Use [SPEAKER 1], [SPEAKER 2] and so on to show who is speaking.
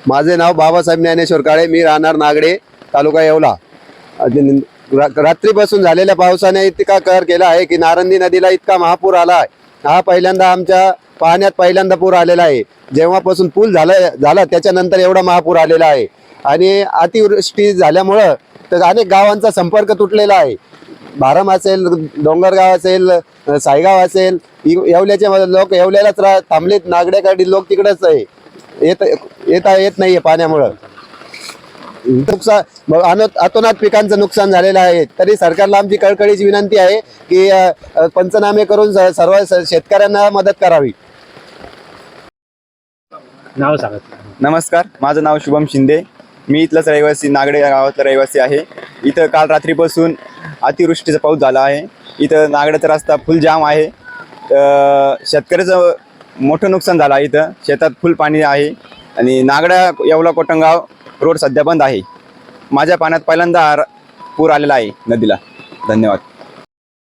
[SPEAKER 1] माझे नाव बाबासाहेब ज्ञानेश्वर काळे, मी राहणार नागडे, तालुका येवला। रात्रीपासून झालेल्या पावसाने इतका कहर केला आहे की नारंदी नदीला इतका महापूर आला आहे। हा पहिल्यांदा आमच्या पाहण्यात पहिल्यांदा पूर आलेला आहे। जेव्हापासून पूल झाला त्याच्यानंतर एवढा महापूर आलेला आहे आणि अतिवृष्टी झाल्यामुळं तर अनेक गावांचा संपर्क तुटलेला आहे। भारम असेल, डोंगरगाव असेल, सायगाव असेल, येवल्याचे लोक येवल्यालाच थांबलेत, नागड्याकडील लोक तिकडेच आहे, येत नाहीये पाण्यामुळं। अतोनात पिकांचं नुकसान झालेलं आहे। तरी सरकारला आमची कळकळीची विनंती आहे की पंचनामे करून सर्व शेतकऱ्यांना मदत करावी।
[SPEAKER 2] नाव सांगा।
[SPEAKER 3] नमस्कार, माझं नाव शुभम शिंदे, मी इथलाच रहिवासी, नागडे या गावातला रहिवासी आहे। इथं काल रात्रीपासून अतिवृष्टीचा पाऊस झाला आहे। इथं नागड्याचा रस्ता फुल जाम आहे। शेतकऱ्याचं मोठं नुकसान झालं आहे। इथं शेतात फुल पाणी आहे आणि नागडा येवला कोटंगाव रोड सध्या बंद आहे। माझ्या पाण्यात पहिल्यांदा पूर आलेला आहे नदीला। धन्यवाद।